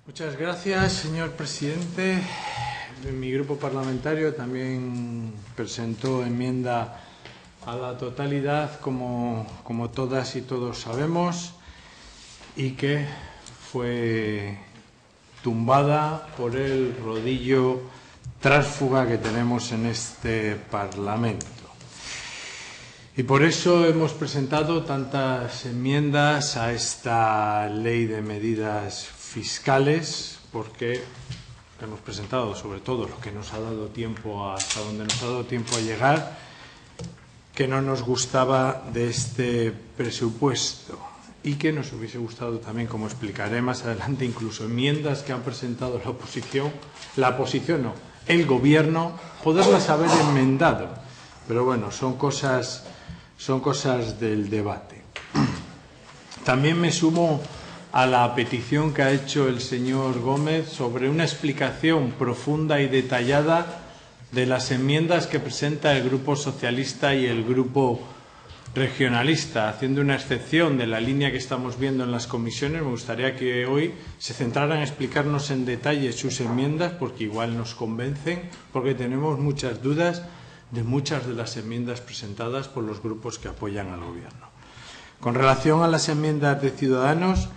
Muchas gracias, señor presidente. Mi grupo parlamentario también presentó enmienda a la totalidad, como todas y todos sabemos, y que fue tumbada por el rodillo tránsfuga que tenemos en este Parlamento. Y por eso hemos presentado tantas enmiendas a esta ley de medidas fiscales, porque hemos presentado sobre todo lo que nos ha dado tiempo, hasta donde nos ha dado tiempo a llegar, que no nos gustaba de este presupuesto y que nos hubiese gustado también, como explicaré más adelante, incluso enmiendas que han presentado la oposición no, el Gobierno, poderlas haber enmendado. Pero bueno, son cosas del debate. También me sumo a la petición que ha hecho el señor Gómez sobre una explicación profunda y detallada de las enmiendas que presenta el Grupo Socialista y el Grupo Regionalista. Haciendo una excepción de la línea que estamos viendo en las comisiones, me gustaría que hoy se centraran en explicarnos en detalle sus enmiendas, porque igual nos convencen, porque tenemos muchas dudas de muchas de las enmiendas presentadas por los grupos que apoyan al Gobierno. Con relación a las enmiendas de Ciudadanos,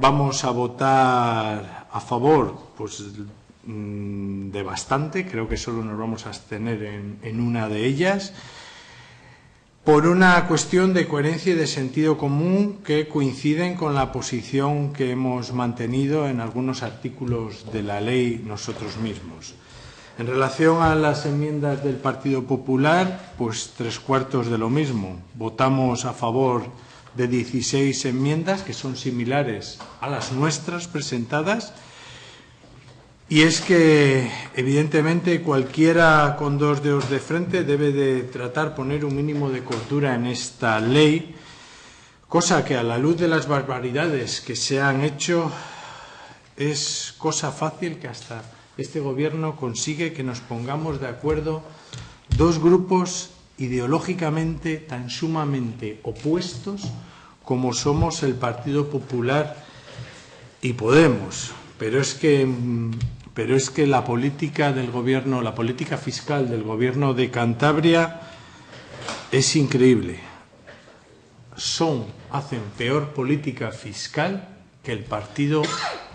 vamos a votar a favor de bastante, creo que solo nos vamos a abstener en una de ellas, por una cuestión de coherencia y de sentido común que coinciden con la posición que hemos mantenido en algunos artículos de la ley nosotros mismos. En relación a las enmiendas del Partido Popular, pues 3/4 de lo mismo. Votamos a favor de 16 enmiendas que son similares a las nuestras presentadas, y es que evidentemente cualquiera con dos dedos de frente debe de tratar poner un mínimo de cordura en esta ley, cosa que a la luz de las barbaridades que se han hecho es cosa fácil que hasta este Gobierno consigue que nos pongamos de acuerdo dos grupos ideológicamente tan sumamente opuestos como somos el Partido Popular y Podemos. Pero es que la política del Gobierno, la política fiscal del Gobierno de Cantabria es increíble. Hacen peor política fiscal que el Partido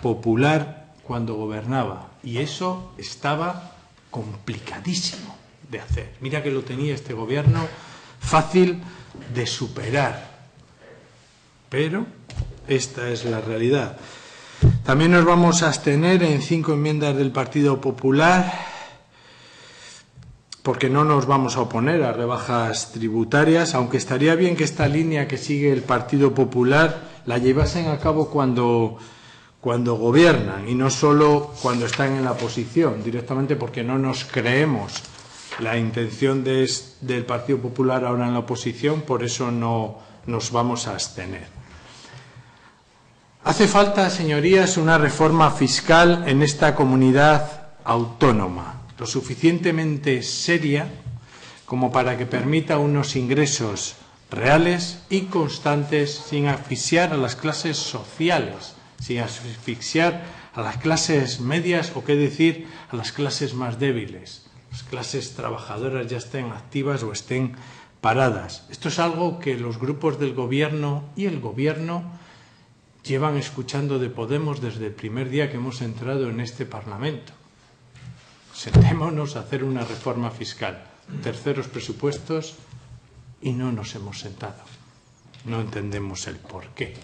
Popular cuando gobernaba. Y eso estaba complicadísimo de hacer. Mira que lo tenía este Gobierno fácil de superar. Pero esta es la realidad. También nos vamos a abstener en 5 enmiendas del Partido Popular, porque no nos vamos a oponer a rebajas tributarias, aunque estaría bien que esta línea que sigue el Partido Popular la llevasen a cabo cuando gobiernan y no solo cuando están en la oposición, directamente porque no nos creemos la intención del Partido Popular ahora en la oposición, por eso no nos vamos a abstener. Hace falta, señorías, una reforma fiscal en esta comunidad autónoma, lo suficientemente seria como para que permita unos ingresos reales y constantes sin asfixiar a las clases sociales, sin asfixiar a las clases medias o, qué decir, a las clases más débiles. Las clases trabajadoras ya estén activas o estén paradas. Esto es algo que los grupos del Gobierno y el Gobierno llevan escuchando de Podemos desde el primer día que hemos entrado en este Parlamento. Sentémonos a hacer una reforma fiscal. Terceros presupuestos y no nos hemos sentado. No entendemos el porqué.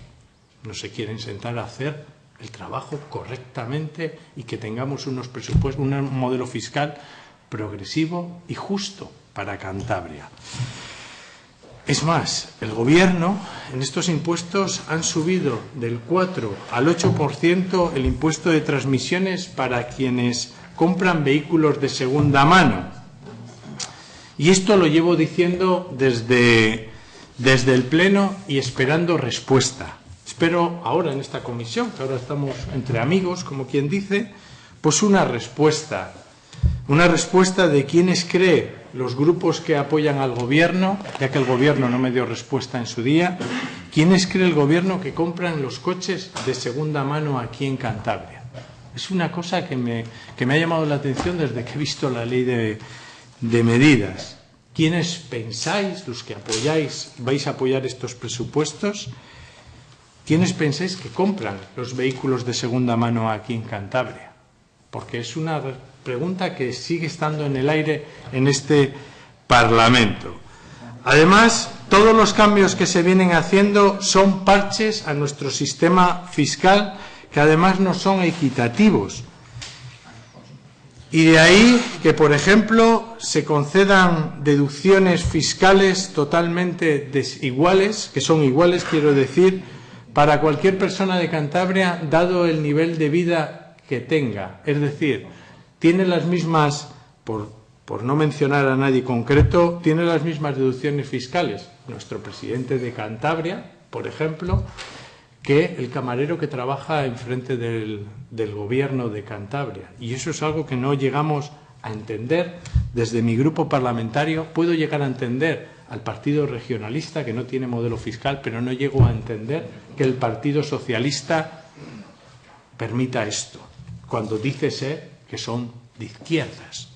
No se quieren sentar a hacer el trabajo correctamente y que tengamos unos presupuestos, un modelo fiscal progresivo y justo para Cantabria. Es más, el Gobierno en estos impuestos han subido del 4 al 8% el impuesto de transmisiones para quienes compran vehículos de segunda mano. Y esto lo llevo diciendo desde el Pleno y esperando respuesta. Espero ahora en esta comisión, que ahora estamos entre amigos, como quien dice, pues una respuesta de quienes cree los grupos que apoyan al Gobierno, ya que el Gobierno no me dio respuesta en su día, ¿quiénes cree el Gobierno que compran los coches de segunda mano aquí en Cantabria? Es una cosa que me ha llamado la atención desde que he visto la ley de medidas. ¿Quiénes pensáis, los que apoyáis, vais a apoyar estos presupuestos? ¿Quiénes pensáis que compran los vehículos de segunda mano aquí en Cantabria? Porque es una pregunta que sigue estando en el aire en este Parlamento. Además, todos los cambios que se vienen haciendo son parches a nuestro sistema fiscal que además no son equitativos. Y de ahí que, por ejemplo, se concedan deducciones fiscales totalmente desiguales, que son iguales, quiero decir, para cualquier persona de Cantabria, dado el nivel de vida que tenga. Es decir, tiene las mismas, por no mencionar a nadie concreto, tiene las mismas deducciones fiscales nuestro presidente de Cantabria, por ejemplo, que el camarero que trabaja enfrente del gobierno de Cantabria. Y eso es algo que no llegamos a entender desde mi grupo parlamentario. Puedo llegar a entender al Partido Regionalista, que no tiene modelo fiscal, pero no llego a entender que el Partido Socialista permita esto, cuando dice ser que son de izquierdas.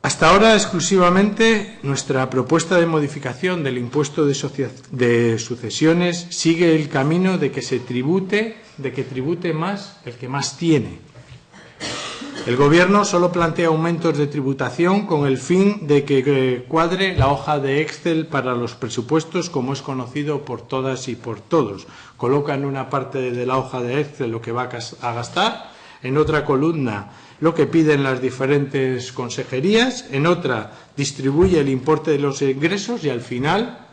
Hasta ahora, exclusivamente, nuestra propuesta de modificación del impuesto de sucesiones sigue el camino de que tribute más el que más tiene. El Gobierno solo plantea aumentos de tributación con el fin de que cuadre la hoja de Excel para los presupuestos, como es conocido por todas y por todos. Coloca en una parte de la hoja de Excel lo que va a gastar, en otra columna lo que piden las diferentes consejerías, en otra distribuye el importe de los ingresos y al final,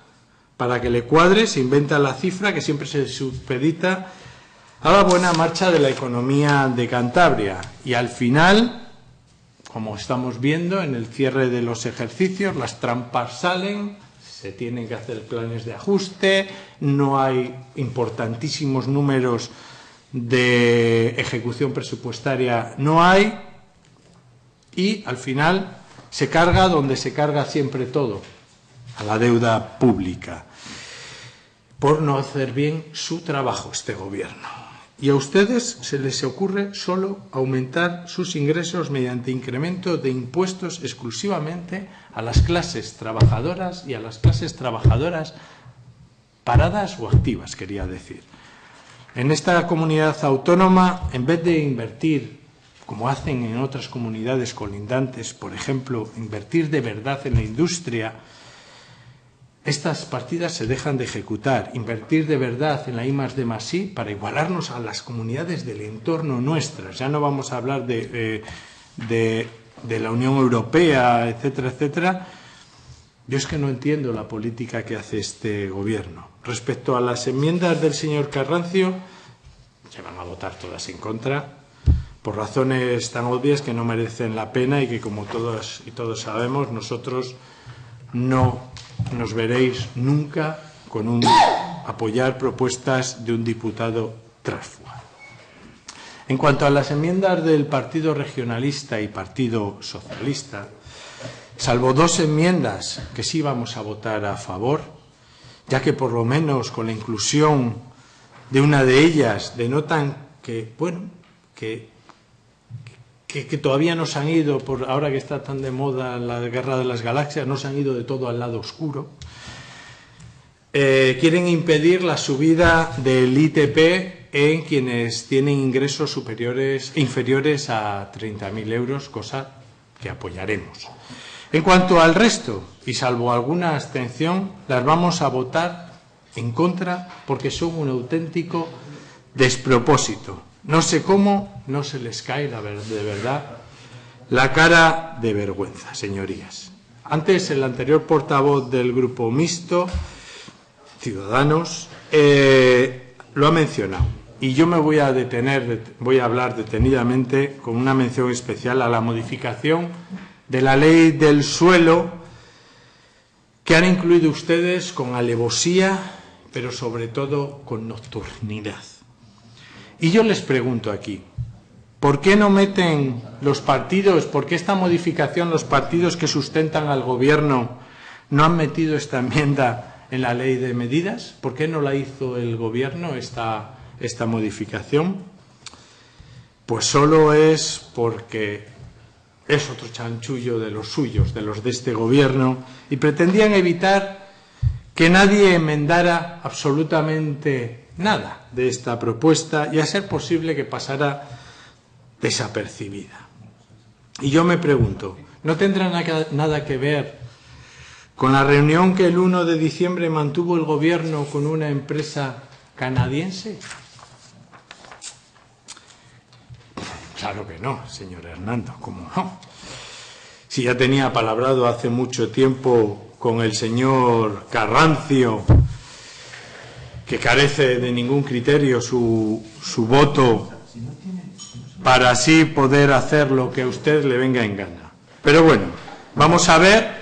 para que le cuadre, se inventa la cifra que siempre se supedita a la buena marcha de la economía de Cantabria. Y al final, como estamos viendo en el cierre de los ejercicios, las trampas salen, se tienen que hacer planes de ajuste, no hay importantísimos números de ejecución presupuestaria, no hay, y al final se carga donde se carga siempre todo, a la deuda pública, por no hacer bien su trabajo este Gobierno. Y a ustedes se les ocurre solo aumentar sus ingresos mediante incremento de impuestos exclusivamente a las clases trabajadoras y a las clases trabajadoras paradas o activas, quería decir. En esta comunidad autónoma, en vez de invertir, como hacen en otras comunidades colindantes, por ejemplo, invertir de verdad en la industria, estas partidas se dejan de ejecutar. Invertir de verdad en la I+D+I para igualarnos a las comunidades del entorno nuestras. Ya no vamos a hablar de la Unión Europea, etcétera, etcétera. Yo es que no entiendo la política que hace este Gobierno. Respecto a las enmiendas del señor Carrancio, se van a votar todas en contra, por razones tan obvias que no merecen la pena y que, como todos y todos sabemos, nosotros no nos veréis nunca con apoyar propuestas de un diputado tránsfuga. En cuanto a las enmiendas del Partido Regionalista y Partido Socialista, salvo dos enmiendas que sí vamos a votar a favor, ya que por lo menos con la inclusión de una de ellas denotan que, bueno, que todavía no se han ido, por ahora que está tan de moda la guerra de las galaxias, no se han ido de todo al lado oscuro. Quieren impedir la subida del ITP en quienes tienen ingresos inferiores a 30.000 euros, cosa que apoyaremos. En cuanto al resto, y salvo alguna abstención, las vamos a votar en contra porque son un auténtico despropósito. No sé cómo no se les cae de verdad la cara de vergüenza, señorías. Antes, el anterior portavoz del Grupo Mixto, Ciudadanos, lo ha mencionado. Y yo me voy a hablar detenidamente con una mención especial a la modificación de la ley del suelo que han incluido ustedes con alevosía, pero sobre todo con nocturnidad. Y yo les pregunto aquí, ¿por qué no meten los partidos, por qué esta modificación los partidos que sustentan al Gobierno no han metido esta enmienda en la ley de medidas? ¿Por qué no la hizo el Gobierno esta modificación? pues solo es porque es otro chanchullo de los suyos, de los de este gobierno, y pretendían evitar que nadie enmendara absolutamente nada de esta propuesta y a ser posible que pasara desapercibida. Y yo me pregunto, ¿no tendrá nada que ver con la reunión que el 1 de diciembre mantuvo el gobierno con una empresa canadiense? Claro que no, señor Hernando, ¿cómo no? Si ya tenía palabrado hace mucho tiempo con el señor Carrancio, que carece de ningún criterio su voto para así poder hacer lo que a usted le venga en gana. Pero bueno, vamos a ver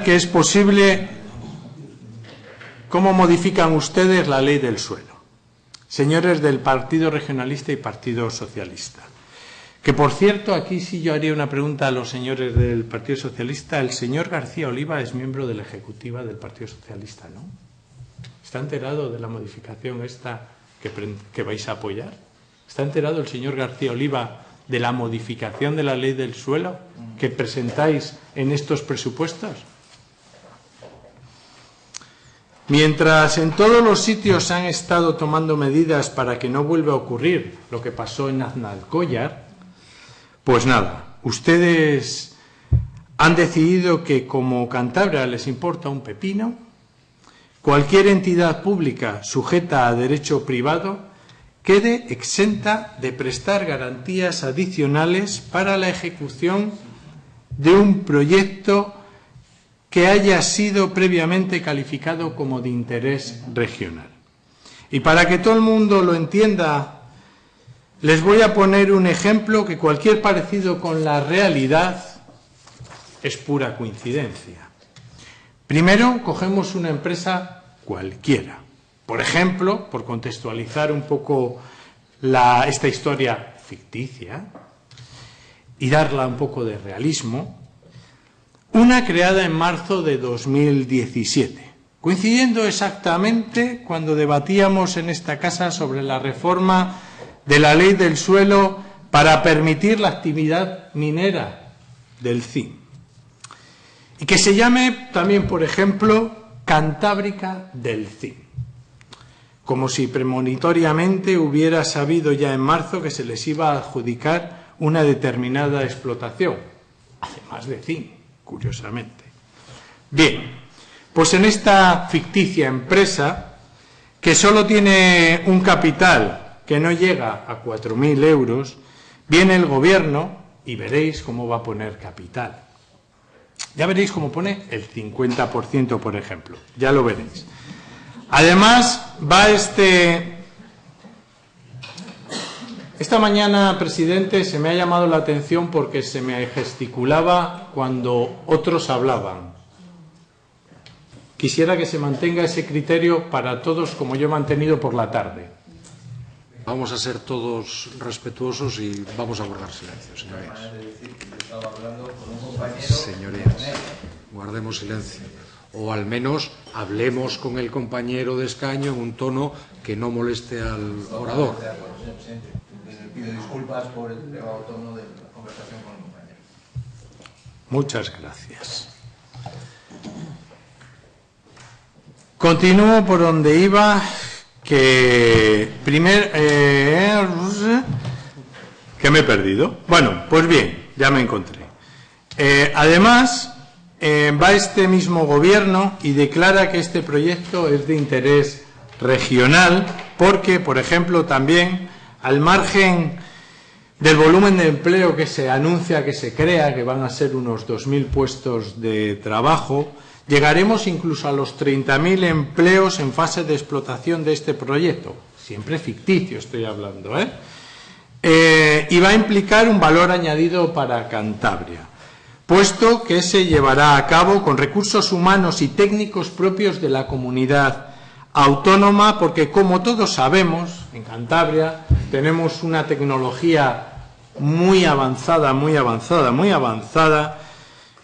que es posible cómo modifican ustedes la ley del suelo. Señores del Partido Regionalista y Partido Socialista. Que, por cierto, aquí sí yo haría una pregunta a los señores del Partido Socialista. El señor García Oliva es miembro de la Ejecutiva del Partido Socialista, ¿no? ¿Está enterado de la modificación esta que vais a apoyar? ¿Está enterado el señor García Oliva de la modificación de la ley del suelo que presentáis en estos presupuestos? Mientras en todos los sitios han estado tomando medidas para que no vuelva a ocurrir lo que pasó en Aznalcóllar, pues nada, ustedes han decidido que como Cantabria les importa un pepino, cualquier entidad pública sujeta a derecho privado quede exenta de prestar garantías adicionales para la ejecución de un proyecto que haya sido previamente calificado como de interés regional. Y para que todo el mundo lo entienda, les voy a poner un ejemplo que cualquier parecido con la realidad es pura coincidencia. Primero, cogemos una empresa cualquiera. Por ejemplo, por contextualizar un poco esta historia ficticia y darla un poco de realismo, una creada en marzo de 2017, coincidiendo exactamente cuando debatíamos en esta casa sobre la reforma de la ley del suelo para permitir la actividad minera del CIM. Y que se llame también, por ejemplo, Cantábrica del CIM. Como si premonitoriamente hubiera sabido ya en marzo que se les iba a adjudicar una determinada explotación, además de CIM, curiosamente. Bien, pues en esta ficticia empresa, que solo tiene un capital que no llega a 4.000 euros, viene el gobierno y veréis cómo va a poner capital. Ya veréis cómo pone el 50%, por ejemplo. Ya lo veréis. Además, va Esta mañana, presidente, se me ha llamado la atención porque se me gesticulaba cuando otros hablaban. Quisiera que se mantenga ese criterio para todos como yo he mantenido por la tarde. Vamos a ser todos respetuosos y vamos a guardar silencio, señorías. Señorías, guardemos silencio. O al menos hablemos con el compañero de escaño en un tono que no moleste al orador. Pido disculpas por el elevado tono de la conversación con el compañero. Muchas gracias. Continúo por donde iba, que que me he perdido. Bueno, pues bien, ya me encontré. Además, va este mismo gobierno y declara que este proyecto es de interés regional porque, por ejemplo, también al margen del volumen de empleo que se anuncia que se crea, que van a ser unos 2.000 puestos de trabajo, llegaremos incluso a los 30.000 empleos en fase de explotación de este proyecto. Siempre ficticio estoy hablando, y va a implicar un valor añadido para Cantabria, puesto que se llevará a cabo con recursos humanos y técnicos propios de la comunidad autónoma, porque como todos sabemos, en Cantabria tenemos una tecnología muy avanzada,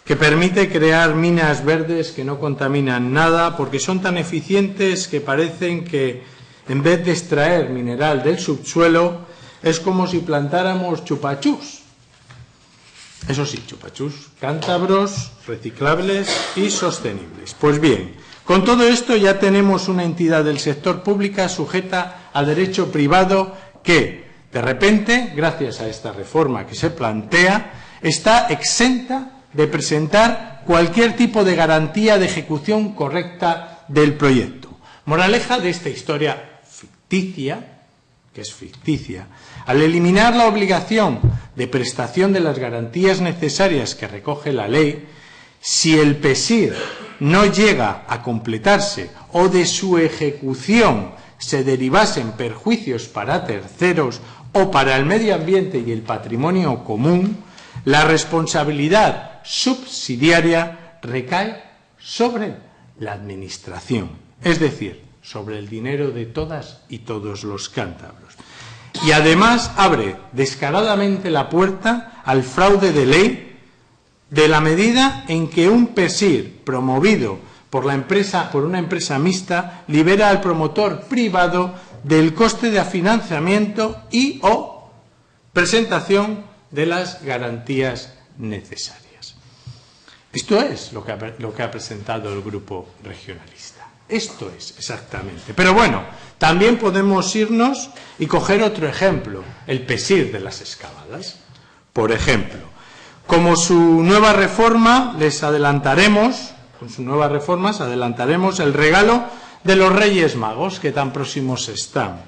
que permite crear minas verdes que no contaminan nada, porque son tan eficientes que parecen que en vez de extraer mineral del subsuelo, es como si plantáramos chupachús. Eso sí, chupachús cántabros, reciclables y sostenibles. Pues bien, con todo esto ya tenemos una entidad del sector pública sujeta a derecho privado que, de repente, gracias a esta reforma que se plantea, está exenta de presentar cualquier tipo de garantía de ejecución correcta del proyecto. Moraleja de esta historia ficticia, que es ficticia, al eliminar la obligación de prestación de las garantías necesarias que recoge la ley, si el PESIR no llega a completarse o de su ejecución se derivasen perjuicios para terceros o para el medio ambiente y el patrimonio común, la responsabilidad subsidiaria recae sobre la Administración, es decir, sobre el dinero de todas y todos los cántabros. Y además abre descaradamente la puerta al fraude de ley de la medida en que un PESIR promovido por una empresa mixta libera al promotor privado del coste de financiamiento y o presentación de las garantías necesarias. Esto es lo que ha presentado el grupo regionalista. Esto es exactamente. Pero bueno, también podemos irnos y coger otro ejemplo, el PESIR de las excavadas. Por ejemplo, como su nueva reforma, con su nueva reforma adelantaremos el regalo de los Reyes Magos, que tan próximos están.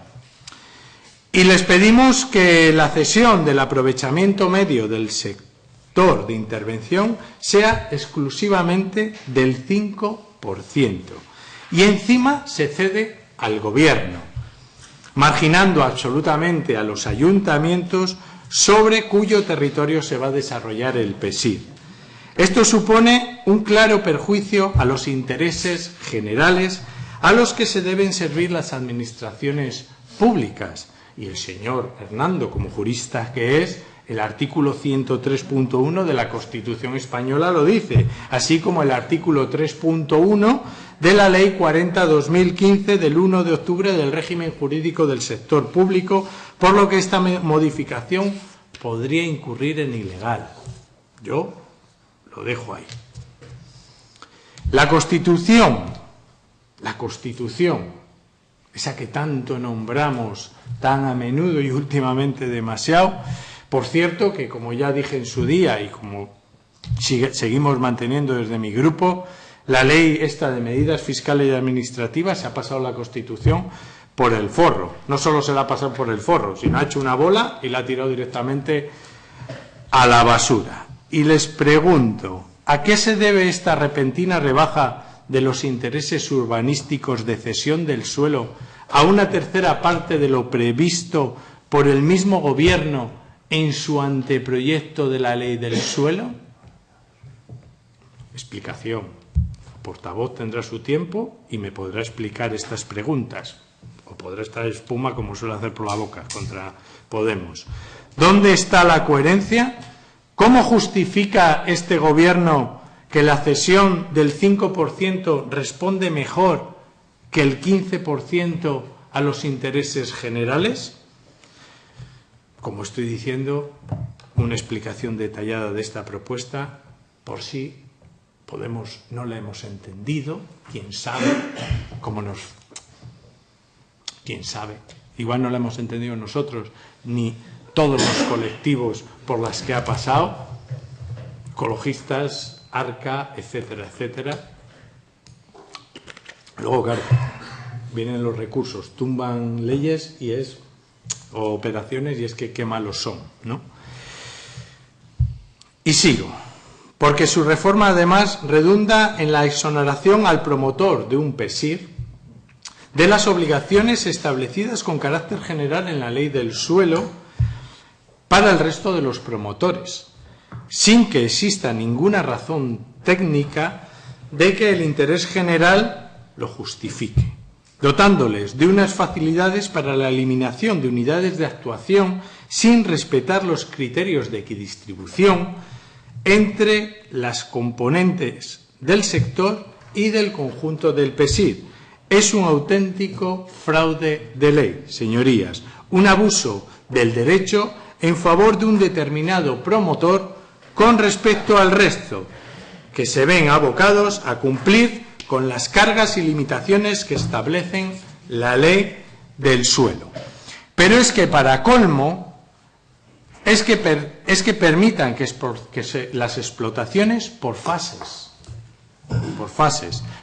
Y les pedimos que la cesión del aprovechamiento medio del sector de intervención sea exclusivamente del 5%. Y encima se cede al Gobierno, marginando absolutamente a los ayuntamientos sobre cuyo territorio se va a desarrollar el PESIR. Esto supone un claro perjuicio a los intereses generales a los que se deben servir las administraciones públicas. Y el señor Hernando, como jurista que es, el artículo 103.1 de la Constitución española lo dice, así como el artículo 3.1 de la Ley 40/2015 del 1 de octubre del régimen jurídico del sector público, por lo que esta modificación podría incurrir en ilegal. Yo lo dejo ahí. La Constitución, esa que tanto nombramos tan a menudo y últimamente demasiado, por cierto, que como ya dije en su día y como seguimos manteniendo desde mi grupo, la ley esta de medidas fiscales y administrativas se ha pasado la Constitución por el forro. No solo se la ha pasado por el forro, sino ha hecho una bola y la ha tirado directamente a la basura. Y les pregunto, ¿a qué se debe esta repentina rebaja de los intereses urbanísticos de cesión del suelo a una tercera parte de lo previsto por el mismo Gobierno en su anteproyecto de la ley del suelo? Explicación. El portavoz tendrá su tiempo y me podrá explicar estas preguntas. O podrá estar espuma como suele hacer por la boca contra Podemos. ¿Dónde está la coherencia? ¿Cómo justifica este Gobierno que la cesión del 5% responde mejor que el 15% a los intereses generales? Como estoy diciendo, una explicación detallada de esta propuesta, por si Podemos no la hemos entendido, quién sabe, quién sabe, igual no la hemos entendido nosotros, ni todos los colectivos por las que ha pasado, ecologistas, ARCA, etcétera, etcétera. Luego, claro, vienen los recursos, tumban leyes o operaciones y es que qué malos son, ¿no? Y sigo, porque su reforma además redunda en la exoneración al promotor de un PESIR de las obligaciones establecidas con carácter general en la ley del suelo para el resto de los promotores, sin que exista ninguna razón técnica de que el interés general lo justifique, dotándoles de unas facilidades para la eliminación de unidades de actuación sin respetar los criterios de equidistribución entre las componentes del sector y del conjunto del PESIR. Es un auténtico fraude de ley, señorías, un abuso del derecho en favor de un determinado promotor con respecto al resto, que se ven abocados a cumplir con las cargas y limitaciones que establecen la ley del suelo. Pero es que, para colmo, es que permitan las explotaciones por fases,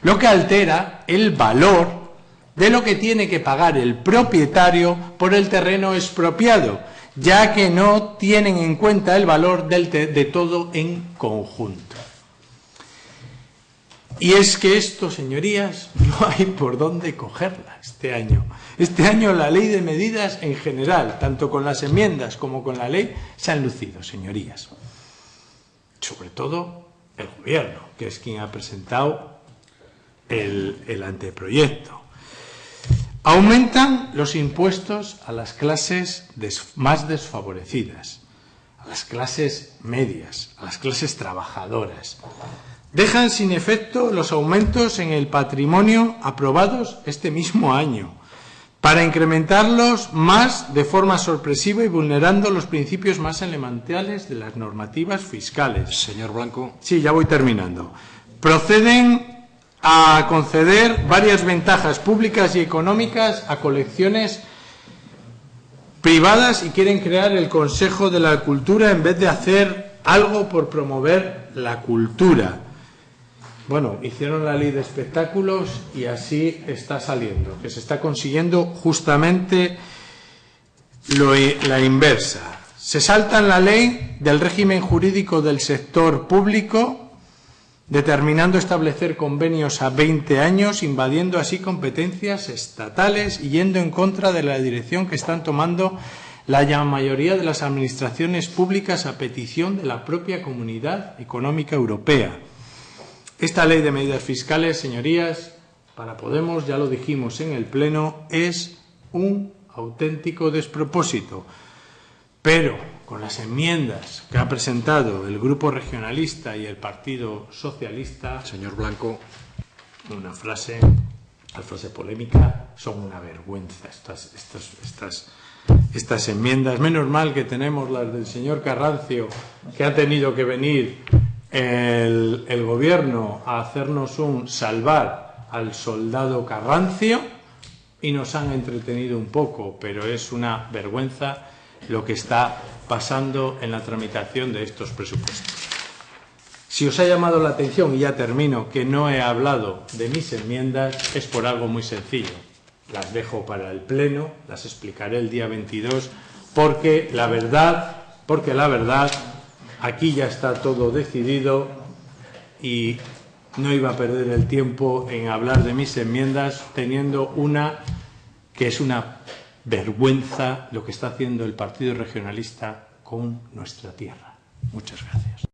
lo que altera el valor de lo que tiene que pagar el propietario por el terreno expropiado, ya que no tienen en cuenta el valor de todo en conjunto. Y es que esto, señorías, no hay por dónde cogerla este año. Este año la ley de medidas en general, tanto con las enmiendas como con la ley, se han lucido, señorías. Sobre todo el Gobierno, que es quien ha presentado el anteproyecto. Aumentan los impuestos a las clases más desfavorecidas, a las clases medias, a las clases trabajadoras. Dejan sin efecto los aumentos en el patrimonio aprobados este mismo año, para incrementarlos más de forma sorpresiva y vulnerando los principios más elementales de las normativas fiscales. Señor Blanco. Sí, ya voy terminando. Proceden a conceder varias ventajas públicas y económicas a colecciones privadas y quieren crear el Consejo de la Cultura en vez de hacer algo por promover la cultura. Bueno, hicieron la ley de espectáculos y así está saliendo, que se está consiguiendo justamente la inversa. Se saltan la ley del régimen jurídico del sector público, determinando establecer convenios a 20 años, invadiendo así competencias estatales y yendo en contra de la dirección que están tomando la mayoría de las administraciones públicas a petición de la propia Comunidad Económica Europea. Esta ley de medidas fiscales, señorías, para Podemos, ya lo dijimos en el Pleno, es un auténtico despropósito. Pero con las enmiendas que ha presentado el Grupo Regionalista y el Partido Socialista... Señor Blanco. Una frase polémica, son una vergüenza estas enmiendas. Menos mal que tenemos las del señor Carrancio, que ha tenido que venir el Gobierno a hacernos un salvar al soldado Carrancio y nos han entretenido un poco, pero es una vergüenza lo que está pasando en la tramitación de estos presupuestos. Si os ha llamado la atención, y ya termino, que no he hablado de mis enmiendas, es por algo muy sencillo. Las dejo para el Pleno, las explicaré el día 22, porque la verdad, aquí ya está todo decidido y no iba a perder el tiempo en hablar de mis enmiendas, teniendo una que es una vergüenza lo que está haciendo el Partido Regionalista con nuestra tierra. Muchas gracias.